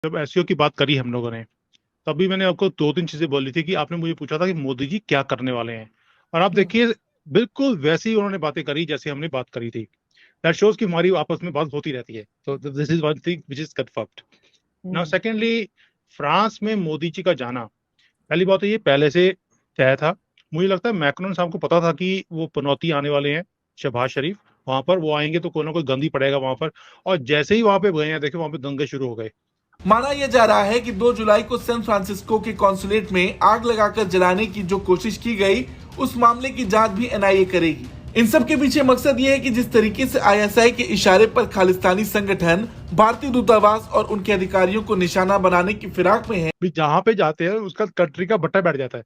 जब एसईओ की बात करी हम लोगों ने, तभी मैंने आपको 2-3 चीज़ें बोली थी कि आपने मुझे पूछा था कि मोदी जी क्या करने वाले हैं? और आप देखिए बिल्कुल वैसे ही उन्होंने बातें करी जैसे हमने बात करी थी। दैट शोज़ कि हमारी आपस में बात होती रहती है। तो this is one thing which is confirmed. Now hmm. Secondly France में मोदी जी का जाना, पहली बात तो ये पहले से तय था। मुझे लगता है मैक्रोन साहब को पता था कि वो पनौती आने वाले हैं, शहबाज शरीफ, वहाँ पर वो आएँगे तो कोई ना कोई गंद ही पड़ेगा वहाँ पर और जैसे ही वहाँ पे गए हैं, देखिए वहाँ पे दंगे शुरू हो गए। माना यह जा रहा है कि 2 जुलाई को सैन फ्रांसिस्को के कॉन्सुलेट में आग लगाकर जलाने की जो कोशिश की गई, उस मामले की जांच भी एनआईए करेगी। इन सब के पीछे मकसद ये है कि जिस तरीके से आईएसआई के इशारे पर खालिस्तानी संगठन भारतीय दूतावास और उनके अधिकारियों को निशाना बनाने की फिराक में है। भी जहाँ पे जाते हैं उसका कंट्री का बट्टा बैठ जाता है।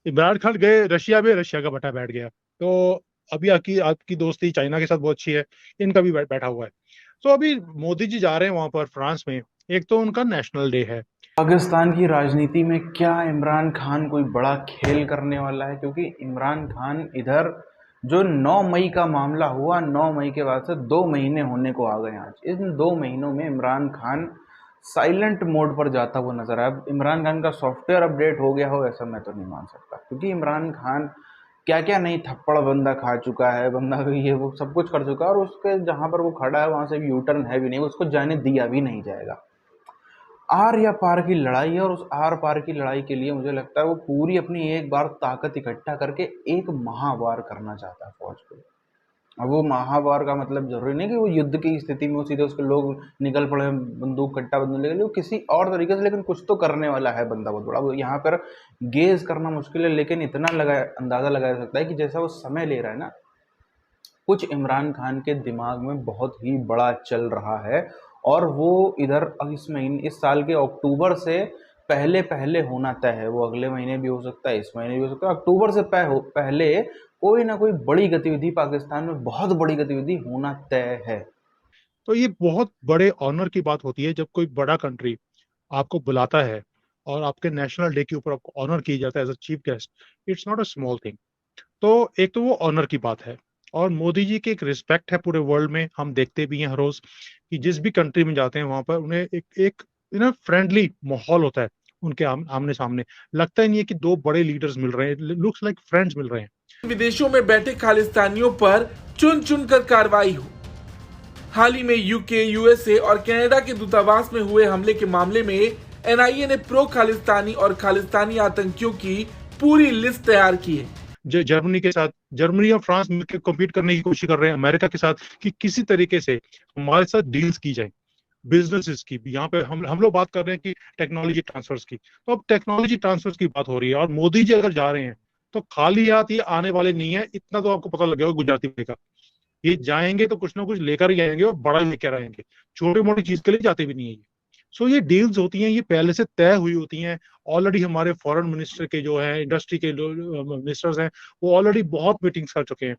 इमरान खान गए रशिया में, रशिया का बट्टा बैठ गया। तो अभी आपकी आपकी दोस्ती चाइना के साथ बहुत अच्छी है, इनका भी बैठा हुआ है। तो अभी मोदी जी जा रहे हैं वहाँ पर फ्रांस में, एक तो उनका नेशनल डे है। पाकिस्तान की राजनीति में क्या इमरान खान कोई बड़ा खेल करने वाला है? क्योंकि इमरान खान इधर जो 9 मई का मामला हुआ, 9 मई के बाद से 2 महीने होने को आ गए आज। इन 2 महीनों में इमरान खान साइलेंट मोड पर जाता हुआ नजर आया। अब इमरान खान का सॉफ्टवेयर अपडेट हो गया हो ऐसा मैं तो नहीं मान सकता, क्योंकि इमरान खान क्या क्या नहीं थप्पड़ बंदा खा चुका है, बंदा ये वो सब कुछ कर चुका है, और उसके जहां पर वो खड़ा है वहां से भी यूटर्न है भी नहीं, उसको जाने दिया भी नहीं जाएगा। आर या पार की लड़ाई है, और उस आर पार की लड़ाई के लिए मुझे लगता है वो पूरी अपनी एक बार ताकत इकट्ठा करके एक महावार करना चाहता है फौज पे। अब वो महावार का मतलब जरूरी नहीं कि वो युद्ध की स्थिति में वो सीधे उसके लोग निकल पड़े बंदूक कट्टा बंदूक लेके, वो किसी और तरीके से लेकिन कुछ तो करने वाला है बंदा बहुत बड़ा। वो यहाँ पर गेज करना मुश्किल है, लेकिन इतना अंदाजा लगाया जा सकता है कि जैसा वो समय ले रहा है ना, कुछ इमरान खान के दिमाग में बहुत ही बड़ा चल रहा है। और वो इधर इस महीने, इस साल के अक्टूबर से पहले पहले होना तय है। वो अगले महीने भी हो सकता है, इस महीने भी हो सकता है, अक्टूबर से पहले कोई ना कोई बड़ी गतिविधि पाकिस्तान में, बहुत बड़ी गतिविधि होना तय है। तो ये बहुत बड़े ऑनर की बात होती है जब कोई बड़ा कंट्री आपको बुलाता है और आपके नेशनल डे के ऊपर आपको ऑनर किया जाता है as a chief guest. It's not a small thing. तो एक तो वो ऑनर की बात है और मोदी जी की एक रिस्पेक्ट है पूरे वर्ल्ड में। हम देखते भी हैं हर रोज कि जिस भी कंट्री में जाते हैं वहां पर उन्हें एक एक फ्रेंडली माहौल होता है। उनके आमने सामने लगता ही नहीं है कि दो बड़े लीडर्स मिल रहे हैं, लुक्स लाइक फ्रेंड्स मिल रहे हैं। विदेशों में बैठे खालिस्तानियों पर चुन चुन कर कार्रवाई हो। हाल ही में यूके, यूएसए और कनाडा के दूतावास में हुए हमले के मामले में एनआईए ने प्रो खालिस्तानी और खालिस्तानी आतंकियों की पूरी लिस्ट तैयार की है। जर्मनी के साथ, जर्मनी और फ्रांस मिलकर कम्पीट करने की कोशिश कर रहे हैं अमेरिका के साथ कि किसी तरीके से हमारे साथ डील्स की जाए बिजनेसेस की भी। यहाँ पे हम लोग बात कर रहे हैं कि टेक्नोलॉजी ट्रांसफर्स की, तो अब टेक्नोलॉजी ट्रांसफर्स की बात हो रही है और मोदी जी अगर जा रहे हैं तो खाली हाथ ये आने वाले नहीं है। इतना तो आपको पता लगेगा गुजराती भाई का, ये जाएंगे तो कुछ ना कुछ लेकर ही आएंगे और बड़ा लेकर आएंगे। छोटी मोटी चीज के लिए जाते भी नहीं है ये। सो ये डील्स होती हैं, ये पहले से तय हुई होती हैं। ऑलरेडी हमारे फॉरेन मिनिस्टर के जो है, इंडस्ट्री के मिनिस्टर्स हैं, वो ऑलरेडी बहुत मीटिंग्स कर चुके हैं।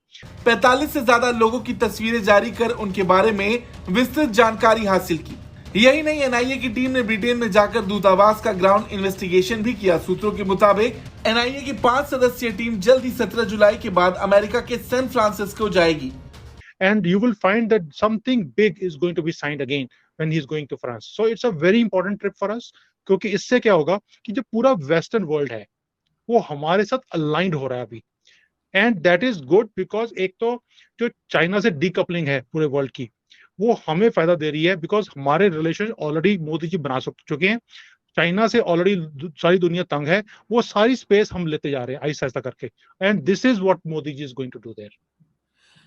45 से ज्यादा लोगों की तस्वीरें जारी कर उनके बारे में विस्तृत जानकारी हासिल की। यही नहीं, एनआईए की टीम ने ब्रिटेन में जाकर दूतावास का ग्राउंड इन्वेस्टिगेशन भी किया। सूत्रों के मुताबिक एनआईए की 5 सदस्यीय टीम जल्द ही 17 जुलाई के बाद अमेरिका के सैन फ्रांसिस्को जाएगी। And you will find that something big is going to be signed again when he is going to France. So it's a very important trip for us, क्योंकि इससे क्या होगा कि जो पूरा वेस्टर्न वर्ल्ड है वो हमारे साथ अलाइंड हो रहा है अभी। And that is good because एक तो जो चाइना से डीकपलिंग है पूरे वर्ल्ड की, वो हमें फायदा दे रही है बिकॉज हमारे रिलेशन ऑलरेडी मोदी जी बना चुके हैं। चाइना से ऑलरेडी सारी दुनिया तंग है, वो सारी स्पेस हम लेते जा रहे हैं आहिस्ता आहिस्ता करके। And this is what Modi ji is going to do there.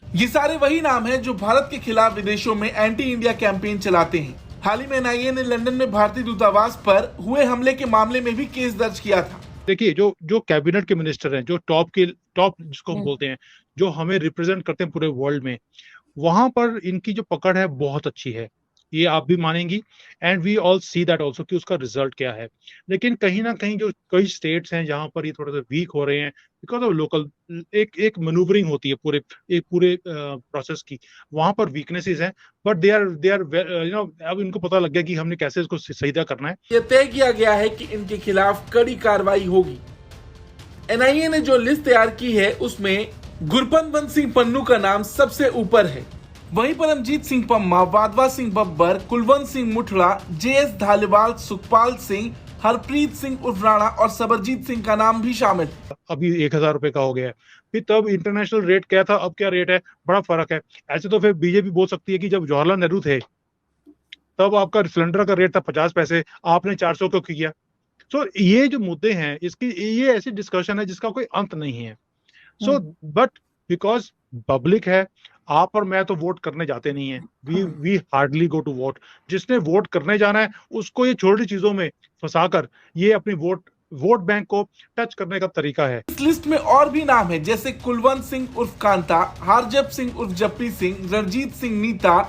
ये सारे वही नाम हैं जो भारत के खिलाफ विदेशों में एंटी इंडिया कैंपेन चलाते हैं। हाल ही में एनआईए ने लंदन में भारतीय दूतावास पर हुए हमले के मामले में भी केस दर्ज किया था। देखिए जो जो कैबिनेट के मिनिस्टर हैं, जो टॉप जिसको हम बोलते हैं, जो हमें रिप्रेजेंट करते हैं पूरे वर्ल्ड में, वहां पर इनकी जो पकड़ है बहुत अच्छी है, ये आप भी मानेंगी। And we all see that also कि उसका रिजल्ट क्या है। लेकिन कहीं ना कहीं जो कई स्टेट्स हैं जहां पर ये थोड़ा सा वीक हो रहे हैं बिकॉज ऑफ लोकल, एक मैन्यूवरिंग होती है पूरे प्रोसेस की, वहां पर वीकनेसेस हैं। बट दे आर अब इनको पता लग गया कि हमने कैसे इसको सीधा करना है। यह तय किया गया है कि इनके खिलाफ कड़ी कार्रवाई होगी। एनआईए ने जो लिस्ट तैयार की है उसमें गुरपतवंत सिंह पन्नू का नाम सबसे ऊपर है। वहीं परमजीत सिंह पम्मा, वाधवा सिंह बब्बर, कुलवंत सिंह मुठड़ा, JS धालीवाल, सुखपाल सिंह, हरप्रीत सिंह उर्फ राणा और सबरजीत सिंह का नाम भी शामिल है। अभी 1,000 रुपए का हो गया है, फिर तब इंटरनेशनल रेट क्या था, अब क्या रेट है, बड़ा फर्क है। ऐसे तो फिर बीजेपी बोल सकती है कि जब जवाहरलाल नेहरू थे तब आपका सिलेंडर का रेट था 50 पैसे, आपने 400 क्यों किया। सो ये जो मुद्दे हैं, इसकी ये ऐसी डिस्कशन है जिसका कोई अंत नहीं है। सो बट बिकॉज पब्लिक है, आप और मैं तो वोट करने जाते नहीं है, we hardly go to vote. जिसने वोट करने जाना है उसको ये छोटी चीजों में फंसाकर ये अपनी वोट बैंक को टच करने का तरीका है। इस लिस्ट में और भी नाम है, जैसे कुलवंत सिंह उर्फ कांता, हरजप सिंह उर्फ जप्पी सिंह, रणजीत सिंह नीता,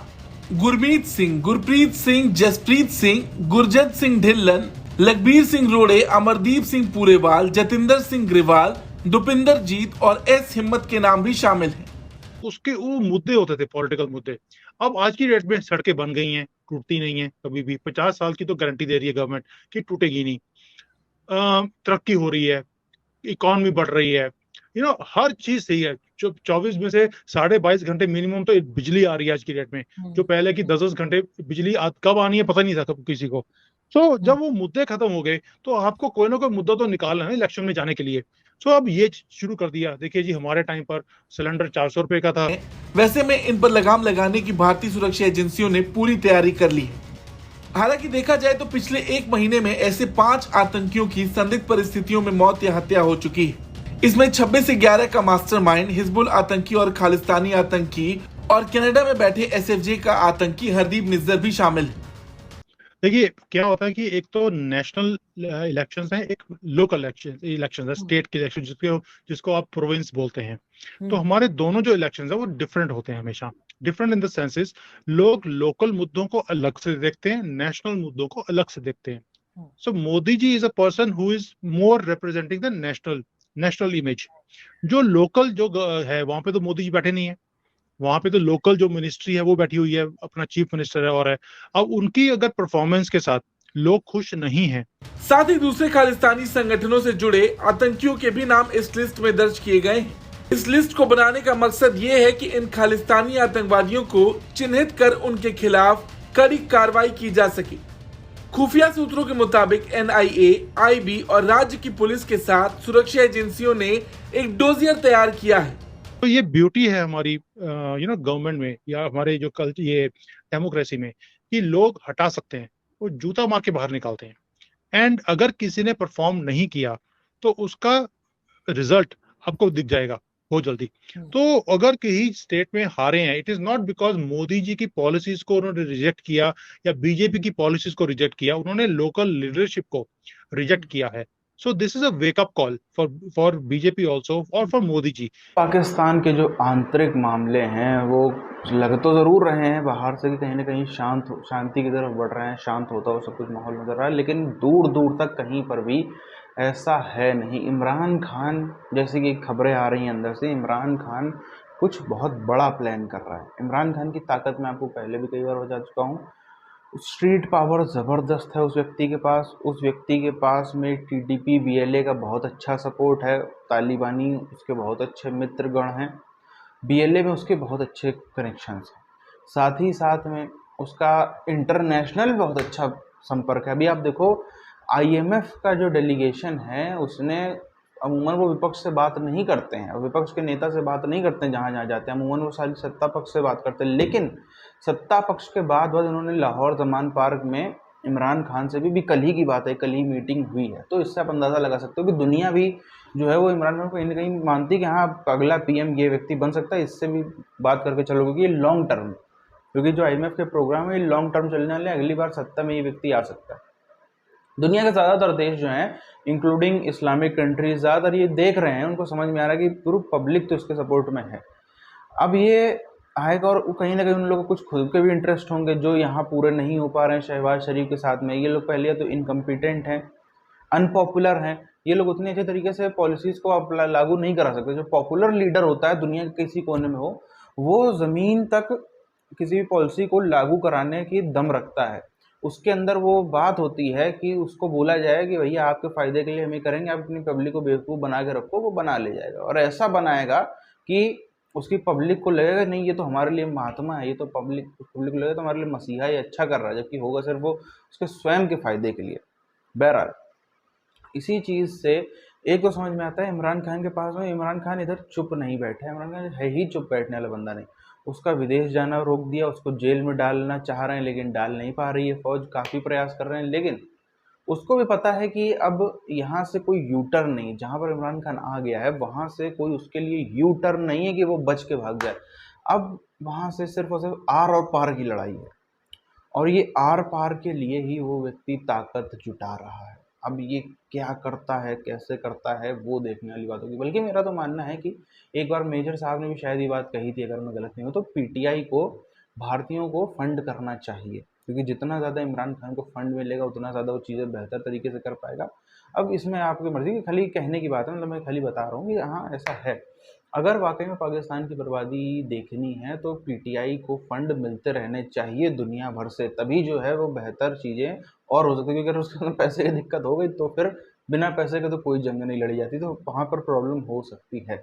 गुरमीत सिंह, गुरप्रीत सिंह, जसप्रीत सिंह, गुरजत सिंह ढिल्लन, लखबीर सिंह रोड़े, अमरदीप सिंह पूरेवाल, जतिंदर सिंह ग्रेवाल, दुपिंदर जीत और S हिम्मत के नाम भी शामिल हैं। उसके वो मुद्दे होते थे, पॉलिटिकल मुद्दे। अब आज की डेट में सड़कें बन गई हैं, टूटती नहीं है कभी भी। 50 साल की तो गारंटी दे रही है गवर्नमेंट कि टूटेगी नहीं। तरक्की हो रही है, इकॉनमी बढ़ रही है, हर चीज सही है। जो 24 में से 22.5 घंटे मिनिमम तो बिजली आ रही है आज की डेट में, जो पहले की 10-10 घंटे बिजली कब आनी है पता नहीं था किसी को। तो जब वो मुद्दे खत्म हो गए तो आपको कोई ना कोई मुद्दा तो निकालना है इलेक्शन में जाने के लिए। सो अब ये शुरू कर दिया। देखिए जी, हमारे टाइम पर सिलेंडर 400 रुपए का था। वैसे में इन पर लगाम लगाने की भारतीय सुरक्षा एजेंसियों ने पूरी तैयारी कर ली है। हालांकि देखा जाए तो पिछले 1 महीने में ऐसे 5 आतंकियों की संदिग्ध परिस्थितियों में मौत या हत्या हो चुकी है। इसमें 26 से 11 का मास्टरमाइंड हिजबुल आतंकी और खालिस्तानी आतंकी और कनाडा में बैठे SFJ का आतंकी हरदीप निज्जर भी शामिल है। देखिए क्या होता है कि एक तो नेशनल इलेक्शंस हैं, एक लोकल इलेक्शन है, स्टेट के इलेक्शन जिसको आप प्रोविंस बोलते हैं। तो हमारे दोनों जो इलेक्शंस है वो डिफरेंट होते हैं हमेशा। डिफरेंट इन द सेंसेस, लोग लोकल मुद्दों को अलग से देखते हैं, नेशनल मुद्दों को अलग से देखते हैं। So Modi ji is a person who is more representing the national image. जो लोकल है वहां पे तो मोदी जी बैठे नहीं है, वहां पे तो लोकल जो मिनिस्ट्री है वो बैठी हुई है, अपना चीफ मिनिस्टर है और है। अब उनकी अगर परफॉर्मेंस के साथ लोग खुश नहीं हैं। साथ ही दूसरे खालिस्तानी संगठनों से जुड़े आतंकियों के भी नाम इस लिस्ट में दर्ज किए गए हैं। इस लिस्ट को बनाने का मकसद ये है कि इन खालिस्तानी आतंकवादियों को चिन्हित कर उनके खिलाफ कड़ी कार्रवाई की जा सके। खुफिया सूत्रों के मुताबिक NIA, IB और राज्य की पुलिस के साथ सुरक्षा एजेंसियों ने एक डोजियर तैयार किया है। तो ये ब्यूटी है हमारी गवर्नमेंट में या हमारे जो ये डेमोक्रेसी में, कि लोग हटा सकते हैं, वो जूता मार के बाहर निकालते हैं। एंड अगर किसी ने परफॉर्म नहीं किया तो उसका रिजल्ट आपको दिख जाएगा बहुत जल्दी। तो अगर कहीं स्टेट में हारे हैं, it is not because Modi ji की पॉलिसीज को उन्होंने रिजेक्ट किया या बीजेपी की पॉलिसीज को रिजेक्ट किया, उन्होंने लोकल लीडरशिप को रिजेक्ट किया है। So this is a wake-up call for BJP also और for मोदी जी। पाकिस्तान के जो आंतरिक मामले हैं वो लग तो ज़रूर रहे हैं बाहर से कि कहीं ना कहीं शांति की तरफ बढ़ रहे हैं, शांत होता हो सब कुछ माहौल नजर आ रहा है, लेकिन दूर दूर तक कहीं पर भी ऐसा है नहीं। इमरान खान, जैसे कि खबरें आ रही हैं अंदर से, इमरान खान कुछ बहुत बड़ा प्लान कर रहा है। इमरान खान की ताकत मैं आपको पहले भी कई बार बता चुका हूँ। स्ट्रीट पावर ज़बरदस्त है उस व्यक्ति के पास। उस व्यक्ति के पास में TDP BLA का बहुत अच्छा सपोर्ट है, तालिबानी उसके बहुत अच्छे मित्रगण हैं, BLA में उसके बहुत अच्छे कनेक्शंस हैं, साथ ही साथ में उसका इंटरनेशनल बहुत अच्छा संपर्क है। अभी आप देखो IMF का जो डेलीगेशन है उसने, अमूमन वो विपक्ष से बात नहीं करते हैं और विपक्ष के नेता से बात नहीं करते हैं, जहाँ जहाँ जाते हैं अमूमन वो सारी सत्ता पक्ष से बात करते हैं। लेकिन सत्ता पक्ष के बाद उन्होंने लाहौर जमान पार्क में इमरान खान से भी कल ही की बात है, कल ही मीटिंग हुई है। तो इससे आप अंदाज़ा लगा सकते हो कि दुनिया भी जो है वो इमरान खान को कहीं ना कहीं मानती है कि हाँ अगला PM ये व्यक्ति बन सकता है। इससे भी बात करके चलो क्योंकि ये लॉन्ग टर्म, क्योंकि जो IMF के प्रोग्राम है ये लॉन्ग टर्म चलने वाले, अगली बार सत्ता में ये व्यक्ति आ सकता है। दुनिया के ज़्यादातर देश जो हैं इंक्लूडिंग इस्लामिक कंट्रीज ज़्यादातर ये देख रहे हैं, उनको समझ में आ रहा है कि पूरी पब्लिक तो इसके सपोर्ट में है। अब ये आएगा और कहीं ना कहीं उन लोगों को कुछ खुद के भी इंटरेस्ट होंगे जो यहाँ पूरे नहीं हो पा रहे हैं शहबाज शरीफ के साथ में। ये लोग पहले तो इनकम्पिटेंट हैं, अनपॉपुलर हैं, ये लोग उतने अच्छे तरीके से पॉलिसीज़ को आप लागू नहीं करा सकते। जो पॉपुलर लीडर होता है दुनिया के किसी कोने में हो, वो ज़मीन तक किसी भी पॉलिसी को लागू कराने की दम रखता है। उसके अंदर वो बात होती है कि उसको बोला जाए कि भैया आपके फ़ायदे के लिए हम ये करेंगे, आप अपनी पब्लिक को बेवकूफ़ बना के रखो, वो बना ले जाएगा और ऐसा बनाएगा कि उसकी पब्लिक को लगेगा नहीं ये तो हमारे लिए महात्मा है, ये तो पब्लिक पब्लिक को लगेगा तो हमारे लिए मसीहा, ये अच्छा कर रहा है, जबकि होगा सिर्फ वो उसके स्वयं के फायदे के लिए। बहरहाल इसी चीज़ से एक तो समझ में आता है इमरान खान के पास में, इमरान खान इधर चुप नहीं बैठा है, इमरान खान है ही चुप बैठने वाला बंदा नहीं। उसका विदेश जाना रोक दिया, उसको जेल में डालना चाह रहे हैं लेकिन डाल नहीं पा रही है फौज, काफ़ी प्रयास कर रहे हैं, लेकिन उसको भी पता है कि अब यहाँ से कोई यू टर्न नहीं, जहाँ पर इमरान खान आ गया है वहाँ से कोई उसके लिए यू टर्न नहीं है कि वो बच के भाग जाए। अब वहाँ से सिर्फ और सिर्फ आर और पार की लड़ाई है, और ये आर पार के लिए ही वो व्यक्ति ताकत जुटा रहा है। अब ये क्या करता है, कैसे करता है, वो देखने वाली बात होगी। बल्कि मेरा तो मानना है कि एक बार मेजर साहब ने भी शायद ये बात कही थी, अगर मैं गलत नहीं हूँ, तो पीटीआई को भारतीयों को फंड करना चाहिए, क्योंकि जितना ज़्यादा इमरान खान को फंड मिलेगा उतना ज़्यादा वो चीज़ें बेहतर तरीके से कर पाएगा। अब इसमें आपकी मर्ज़ी की खाली कहने की बात है, मतलब मैं खाली बता रहा हूँ कि हाँ ऐसा है। अगर वाकई में पाकिस्तान की बर्बादी देखनी है तो पीटीआई को फंड मिलते रहने चाहिए दुनिया भर से, तभी जो है वो बेहतर चीज़ें और हो सकती है, क्योंकि अगर उसके अंदर पैसे की दिक्कत हो गई तो फिर बिना पैसे के तो कोई जंग नहीं लड़ी जाती, तो वहाँ पर प्रॉब्लम हो सकती है।